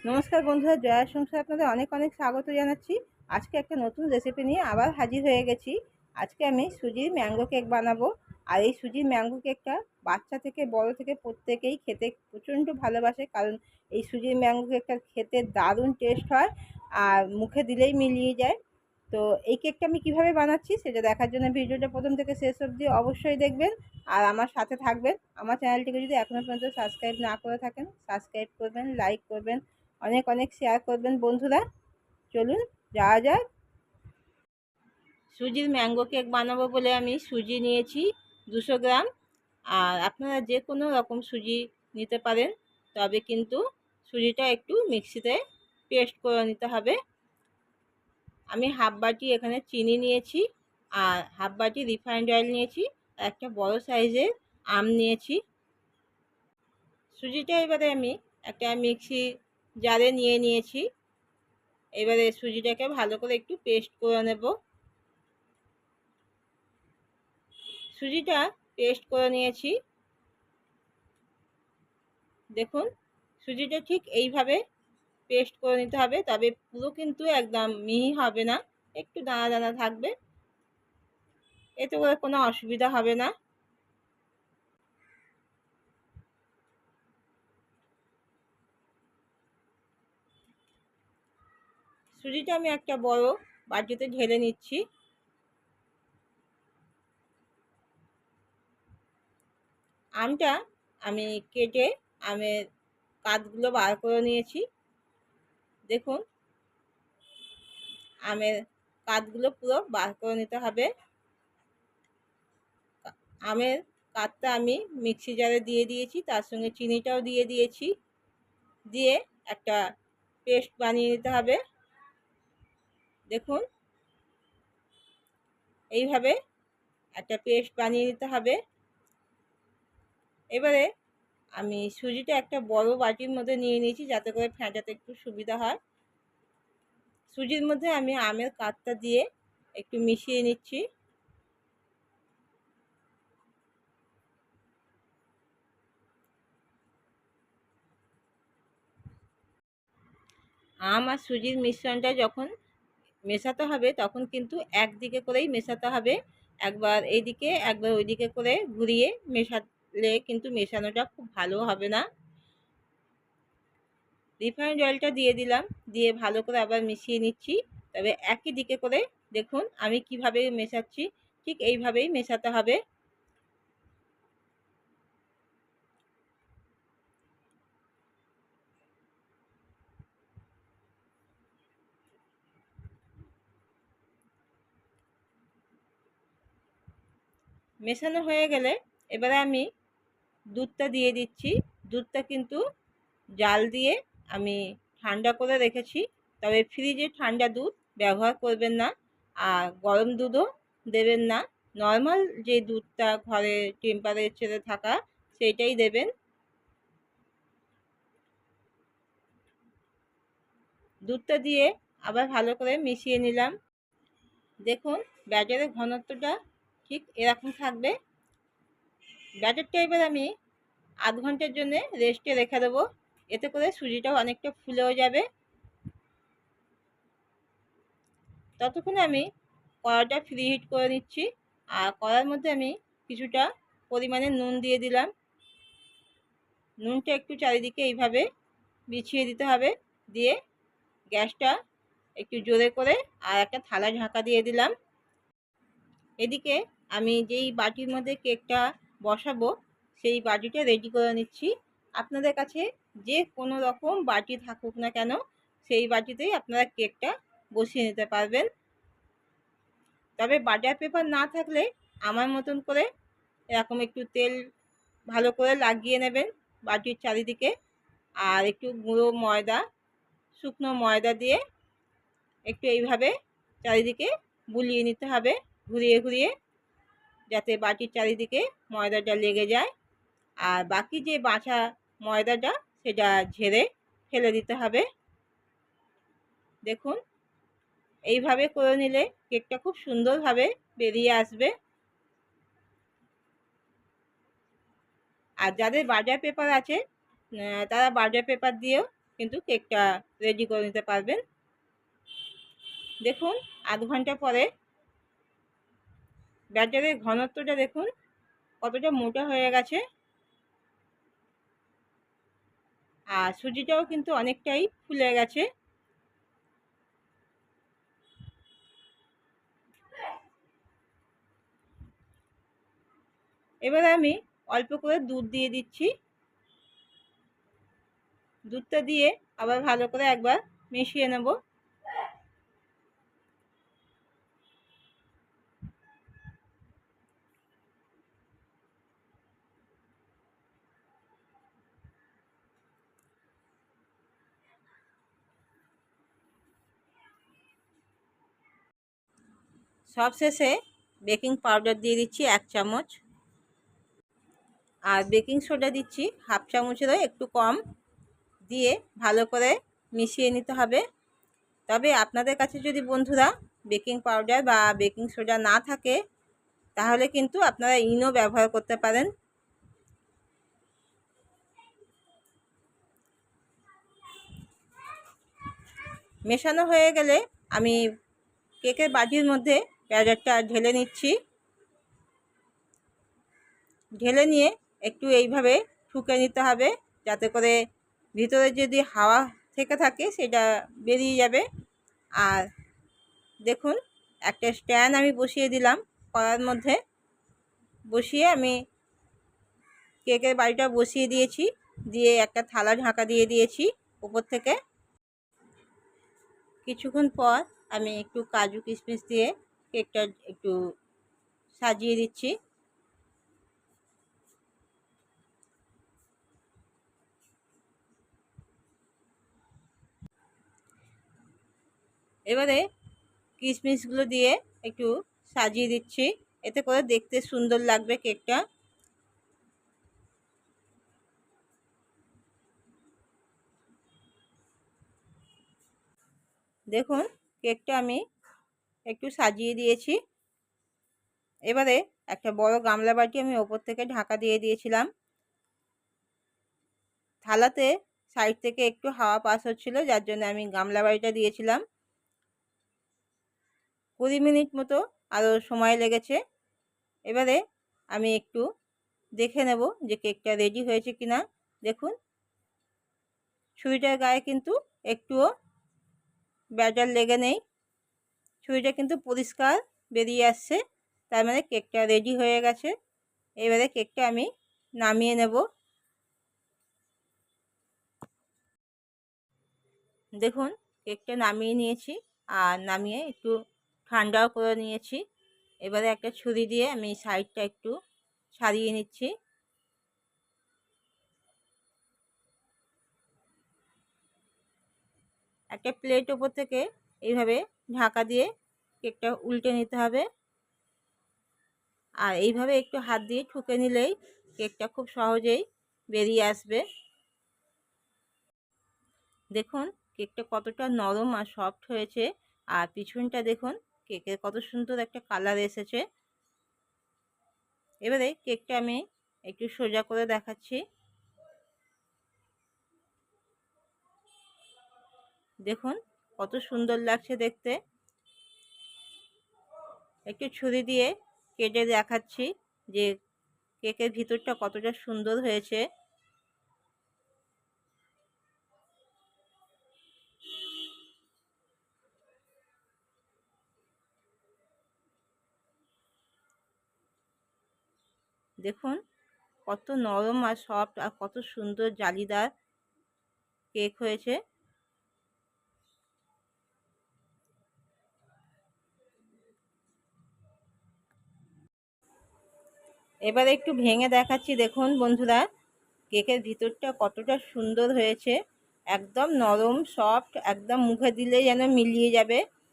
নমস্কার বন্ধুরা, জয়ার সংসারে আপনাদের অনেক অনেক স্বাগত জানাচ্ছি। আজকে একটা নতুন রেসিপি নিয়ে আবার হাজির হয়ে গেছি। আজকে আমি সুজির ম্যাঙ্গো কেক বানাবো। আর এই সুজির ম্যাঙ্গো কেকটা বাচ্চা থেকে বড় থেকে প্রত্যেকেই খেতে প্রচণ্ড ভালোবাসে, কারণ এই সুজির ম্যাঙ্গো কেকটা খেতে দারুণ টেস্ট হয় আর মুখে দিলেই মিলিয়ে যায়। তো এই কেকটা আমি কিভাবে বানাচ্ছি সেটা দেখার জন্য ভিডিওটা প্রথম থেকে শেষ অবধি অবশ্যই দেখবেন আর আমার সাথে থাকবেন। আমার চ্যানেলটিকে যদি এখনও পর্যন্ত সাবস্ক্রাইব না করে থাকেন, সাবস্ক্রাইব করবেন, লাইক করবেন, অনেক অনেক শেয়ার করবেন বন্ধুরা। চলুন যাওয়া যাক। সুজির ম্যাঙ্গো কেক বানাবো বলে আমি সুজি নিয়েছি 200 গ্রাম। আর আপনারা যে কোনো রকম সুজি নিতে পারেন, তবে কিন্তু সুজিটা একটু মিক্সিতে পেস্ট করে নিতে হবে। আমি হাফ বাটি এখানে চিনি নিয়েছি, আর হাফ বাটি রিফাইন্ড অয়েল নিয়েছি, আর একটা বড় সাইজের আম নিয়েছি। সুজিটা এবারে আমি একটা মিক্সি জারে নিয়ে নিয়েছি। এবারে সুজিটাকে ভালো করে একটু পেস্ট করে নেব। সুজিটা পেস্ট করে নিয়েছি। দেখুন, সুজিটা ঠিক এইভাবে পেস্ট করে নিতে হবে, তবে পুরো কিন্তু একদম মিহি হবে না, একটু দানা দানা থাকবে, এতে করে কোনো অসুবিধা হবে না। সুজিটা আমি একটা বড় বাটিতে ঢেলে নিচ্ছি। আমটা আমি কেটে আমের কাঠগুলো বার করে নিয়েছি। দেখুন, আমের কাঠগুলো পুরো বার করে নিতে হবে। আমের কাঠটা আমি মিক্সি জারে দিয়ে দিয়েছি, তার সঙ্গে চিনিটাও দিয়ে দিয়েছি। দিয়ে একটা পেস্ট বানিয়ে নিতে হবে। দেখুন, এইভাবে একটা পেস্ট বানিয়ে নিতে হবে। এবারে আমি সুজিটা একটা বড় বাটির মধ্যে নিয়ে নিয়েছি, যাতে করে ফেটাতে একটু সুবিধা হয়। সুজির মধ্যে আমি আমের কাঠটা দিয়ে একটু মিশিয়ে নিচ্ছি। আম আর সুজির মিশ্রণটা যখন মেশাতে হবে, তখন কিন্তু একদিকে করেই মেশাতে হবে। একবার এইদিকে একবার ওইদিকে করে ঘুরিয়ে মেশালে কিন্তু মেশানোটা খুব ভালো হবে না। রিফাইন্ড অয়েলটা দিয়ে দিলাম, দিয়ে ভালো করে আবার মিশিয়ে নিচ্ছি। তবে একই দিকে করে দেখুন আমি কিভাবে মেশাচ্ছি, ঠিক এইভাবেই মেশাতে হবে। মেশানো হয়ে গেলে এবারে আমি দুধটা দিয়ে দিচ্ছি। দুধটা কিন্তু জাল দিয়ে আমি ঠান্ডা করে রেখেছি, তবে ফ্রিজে ঠান্ডা দুধ ব্যবহার করবেন না, আর গরম দুধও দেবেন না। নর্মাল যে দুধটা ঘরে টেম্পারেচারে থাকা, সেইটাই দেবেন। দুধটা দিয়ে আবার ভালো করে মিশিয়ে নিলাম। দেখুন, ব্যাটারের ঘনত্বটা ঠিক এরকম থাকবে। ব্যাটারটা এবার আমি আধ ঘন্টার জন্য রেস্টে রেখে দেবো, এতে করে সুজিটাও অনেকটা ফুলেও যাবে। ততক্ষণে আমি কড়াটা ফ্রি হিট করে নিচ্ছি, আর কড়ার মধ্যে আমি কিছুটা পরিমাণে নুন দিয়ে দিলাম। নুনটা একটু চারিদিকে এইভাবে বিছিয়ে দিতে হবে। দিয়ে গ্যাসটা একটু জোরে করে আর একটা থালা ঢাকা দিয়ে দিলাম। এদিকে আমি যেই বাটির মধ্যে কেকটা বসাবো, সেই বাটিটা রেডি করে নিচ্ছি। আপনাদের কাছে যে কোনো রকম বাটি থাকুক না কেন, সেই বাটিতেই আপনারা কেকটা বসিয়ে নিতে পারবেন। তবে বাটার পেপার না থাকলে আমার মতন করে এরকম একটু তেল ভালো করে লাগিয়ে নেবেন বাটির চারিদিকে, আর একটু গুঁড়ো ময়দা, শুকনো ময়দা দিয়ে একটু এইভাবে চারিদিকে বুলিয়ে নিতে হবে, ঘুরিয়ে ঘুরিয়ে, যাতে বাটির চারিদিকে ময়দাটা লেগে যায়। আর বাকি যে বাঁচা ময়দাটা, সেটা ঝেড়ে ফেলে দিতে হবে। দেখুন, এইভাবে করে নিলে কেকটা খুব সুন্দরভাবে বেরিয়ে আসবে। আর যাদের বাটার পেপার আছে, তারা বাটার পেপার দিয়েও কিন্তু কেকটা রেডি করে নিতে পারবেন। দেখুন আধ ঘন্টা পরে ব্যাটারের ঘনত্বটা দেখুন কতটা মোটা হয়ে গেছে, আর সুজিটাও কিন্তু অনেকটাই ফুলে গেছে। এবারে আমি অল্প করে দুধ দিয়ে দিচ্ছি। দুধটা দিয়ে আবার ভালো করে একবার মিশিয়ে নেব। সবশেষে বেকিং পাউডার দিয়ে দিচ্ছি 1 চামচ, আর বেকিং সোডা দিচ্ছি হাফ চামচেরও একটু কম, দিয়ে ভালো করে মিশিয়ে নিতে হবে। তবে আপনাদের কাছে যদি বন্ধুরা বেকিং পাউডার বা বেকিং সোডা না থাকে তাহলে কিন্তু আপনারা ইনো ব্যবহার করতে পারেন। মেশানো হয়ে গেলে আমি কেকের বাটির মধ্যে ব্যাটারটা ঢেলে নিচ্ছি। ঢেলে নিয়ে একটু এইভাবে ঠুকে নিতে হবে, যাতে করে ভিতরে যদি হাওয়া থেকে থাকে সেটা বেরিয়ে যাবে। আর দেখুন একটা স্ট্যান্ড আমি বসিয়ে দিলাম কড়ার মধ্যে, বসিয়ে আমি কেকের বাটিটা বসিয়ে দিয়েছি, দিয়ে একটা থালা ঢাকা দিয়ে দিয়েছি উপর থেকে। কিছুক্ষণ পর আমি একটু কাজু কিশমিশ দিয়ে কেকটা একটু সাজিয়ে দিচ্ছি। এবারে কিশমিশগুলো দিয়ে একটু সাজিয়ে দিচ্ছি, এতে করে দেখতে সুন্দর লাগবে কেকটা। দেখুন কেকটা আমি একটু সাজিয়ে দিয়েছি। এবারে একটা বড় গামলা বাটি আমি ওপর থেকে ঢাকা দিয়ে দিয়েছিলাম। থালাতে সাইড থেকে একটু হাওয়া পাস হচ্ছিল, যার জন্য আমি গামলা বাটিটা দিয়েছিলাম। 20 মিনিট মতো আরও সময় লেগেছে। এবারে আমি একটু দেখে নেব যে কেকটা রেডি হয়েছে কিনা। দেখুন ছুরিটার গায়ে কিন্তু একটুও ব্যাটার লেগে নেই, ছুরিটা কিন্তু পরিষ্কার বেরিয়ে আসছে, তার মানে কেকটা রেডি হয়ে গেছে। এবারে কেকটা আমি নামিয়ে নেব। দেখুন কেকটা নামিয়ে নিয়েছি, আর নামিয়ে একটু ঠান্ডাও করে নিয়েছি। এবারে একটা ছুরি দিয়ে আমি সাইডটা একটু ছাড়িয়ে নিচ্ছি। একটা প্লেট ওপর থেকে এইভাবে ঢাকা দিয়ে কেকটা উল্টে নিতে হবে, আর এইভাবে একটু হাত দিয়ে ঠুকে নিলেই কেকটা খুব সহজেই বেরিয়ে আসবে। দেখুন কেকটা কতটা নরম আর সফট হয়েছে, আর পিছনটা দেখুন কেকের কত সুন্দর একটা কালার এসেছে। এবারে কেকটা আমি একটু সোজা করে দেখাচ্ছি। দেখুন কত সুন্দর লাগছে দেখতে। একটু ছুরি দিয়ে কেটে দেখাচ্ছি যে কেকের ভিতরটা কতটা সুন্দর হয়েছে। দেখুন কত নরম আর সফট আর কত সুন্দর জালিদার কেক হয়েছে। এবারে একটু ভেঙে দেখাচ্ছি। দেখুন বন্ধুরা কেকের ভিতরটা কতটা সুন্দর হয়েছে, একদম নরম সফট, একদম মুখে দিলে যেন মিলিয়ে যাবে।